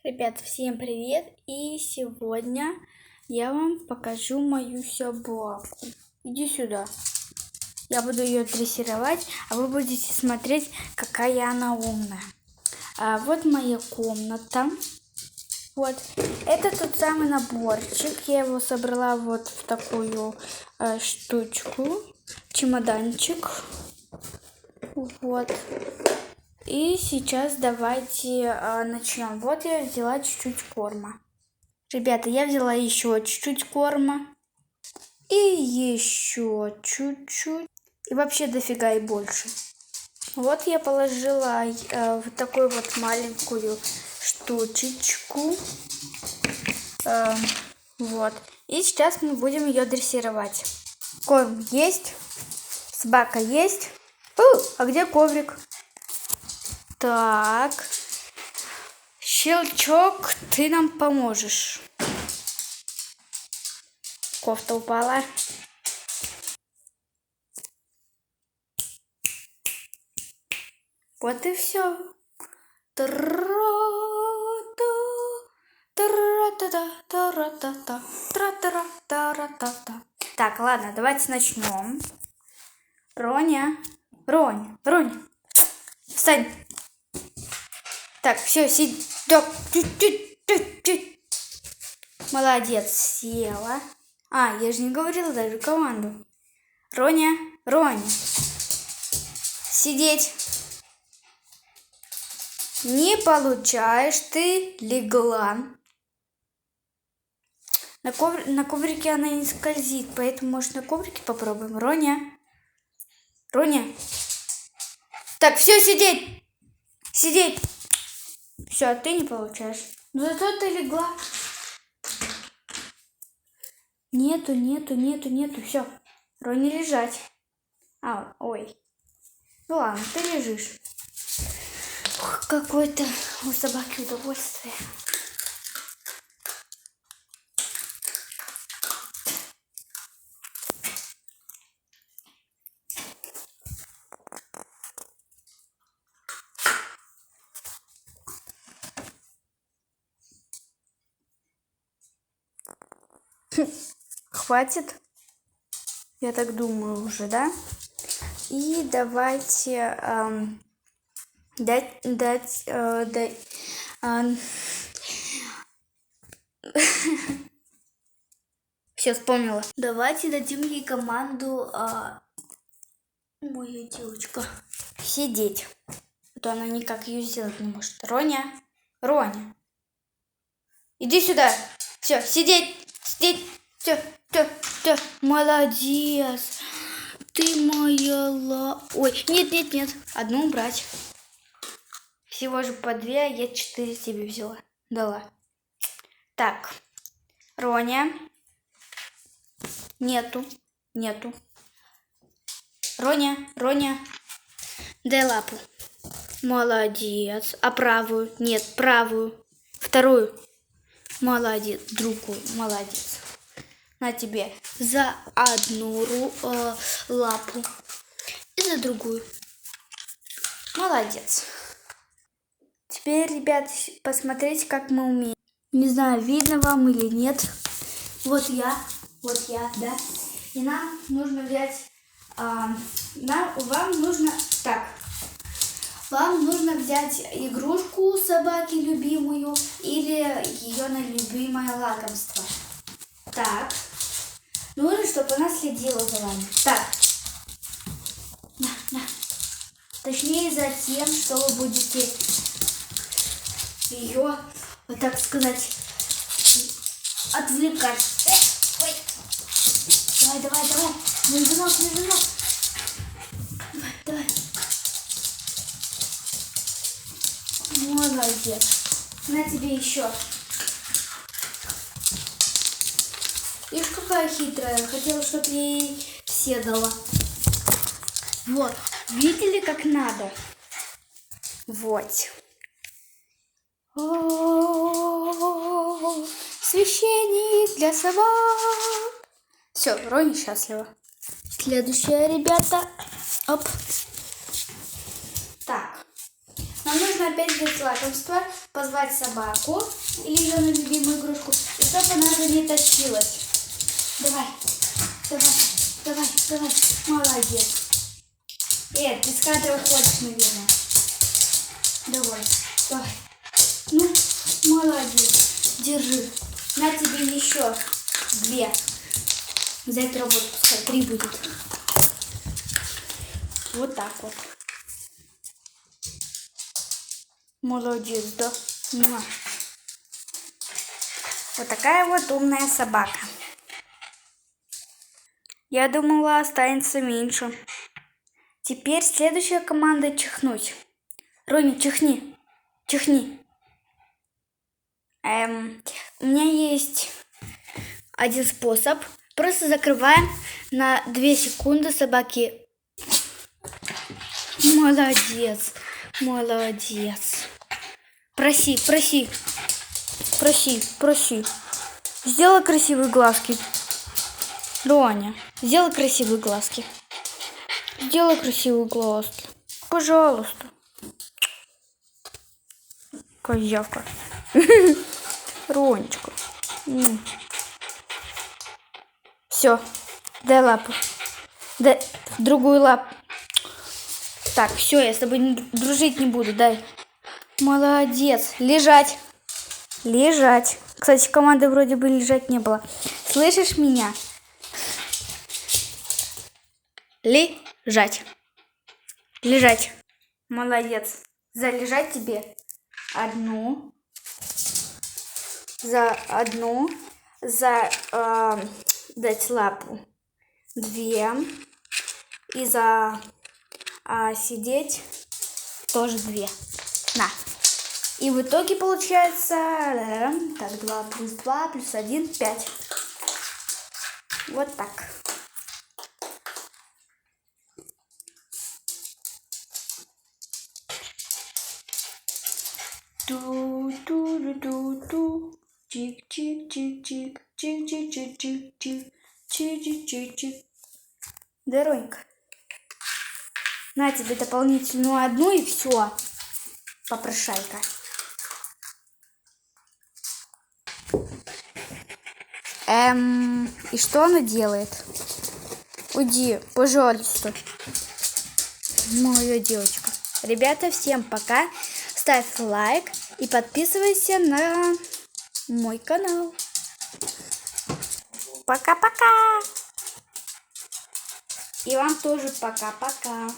Ребят, всем привет! И сегодня я вам покажу мою собаку. Иди сюда. Я буду ее дрессировать, а вы будете смотреть, какая она умная. Вот моя комната. Вот. Это тот самый наборчик. Я его собрала вот в такую штучку. Чемоданчик. Вот. И сейчас давайте начнем. Вот я взяла чуть-чуть корма. Ребята, я взяла еще чуть-чуть корма. И еще чуть-чуть. И вообще дофига и больше. Вот я положила в такую вот маленькую штучечку. Вот. И сейчас мы будем ее дрессировать. Корм есть. Собака есть. А где коврик? Так, Щелчок, ты нам поможешь. Кофта упала. Вот и все. Так, ладно, давайте начнем. Роня, встань. Так, все, сиди. Чуть-чуть. Молодец, села. Я же не говорила даже команду. Роня. Сидеть. Не получаешь, ты легла. На коврике она не скользит, поэтому, может, на коврике попробуем. Роня. Так, все, сидеть. Все, ты не получаешь. Но зато ты легла. Нету. Все. Роня, лежать. Ой. Ну ладно, ты лежишь. Какое-то у собаки удовольствие. Хватит? Я так думаю уже, да? И давайте Все, вспомнила. Давайте дадим ей команду, моя девочка, сидеть. А то она никак ее сделать не может. Роня. Иди сюда. Все, сидеть. Все. Молодец. Ты моя Ой, нет. Одну убрать. Всего же по 2, я 4 себе взяла. Дала. Так. Роня. Нету. Роня. Дай лапу. Молодец. А правую? Нет, правую. Вторую. Молодец. Другую. Молодец. На тебе за одну лапу и за другую. Молодец. Теперь, ребят, посмотрите, как мы умеем. Не знаю, видно вам или нет. Вот я, да. И нам нужно взять... Вам нужно взять игрушку собаки любимую или ее любимое лакомство. Так. Нужно, чтобы она следила за вами. Так. На. Точнее, за тем, что вы будете ее, так сказать, отвлекать. Ой. Давай. Между ног. Давай. Молодец. На тебе еще. Видишь, какая хитрая. Хотела, чтобы ей все дала. Вот. Видели, как надо? Вот. Священник для собак. Все, Роня счастлива. Следующее, ребята. Оп. Так. Нам нужно опять взять лакомство, позвать собаку или ее на любимую игрушку, и чтобы она за ней тащилась. Давай, давай, давай, давай, молодец. Ты с кадра уходишь, наверное. Давай, давай. Ну, молодец. Держи. На тебе еще 2. За эту работу пускай 3 будет. Вот так вот. Молодец, да? Вот такая вот умная собака. Я думала, останется меньше. Теперь следующая команда — чихнуть. Роня, чихни. Чихни. У меня есть один способ. Просто закрываем на 2 секунды собаки. Молодец. Молодец. Проси, проси. Проси, проси. Сделай красивые глазки. Роня, сделай красивые глазки. Сделай красивые глазки. Пожалуйста. Козявка. Ронечка. Все. Дай лапу. Дай другую лапу. Так, все, я с тобой дружить не буду. Дай. Молодец. Лежать. Лежать. Кстати, команды вроде бы лежать не было. Слышишь меня? Лежать. Лежать. Молодец. Залежать тебе 1. За 1. За дать лапу 2. И за сидеть тоже 2. На. И в итоге получается так, 2 плюс 2 плюс 1 — 5. Вот так. Ту-ту-ту-ту-ту. Чик-чик-чик-чик. Чик-чик-чик-чик-чик. Чик-чик-чик-чик. Да, Ронька. На тебе дополнительную 1 и все. Попрошайка. И что она делает? Уйди, пожалуйста. Моя девочка. Ребята, всем пока. Ставь лайк и подписывайся на мой канал. Пока-пока. И вам тоже пока-пока.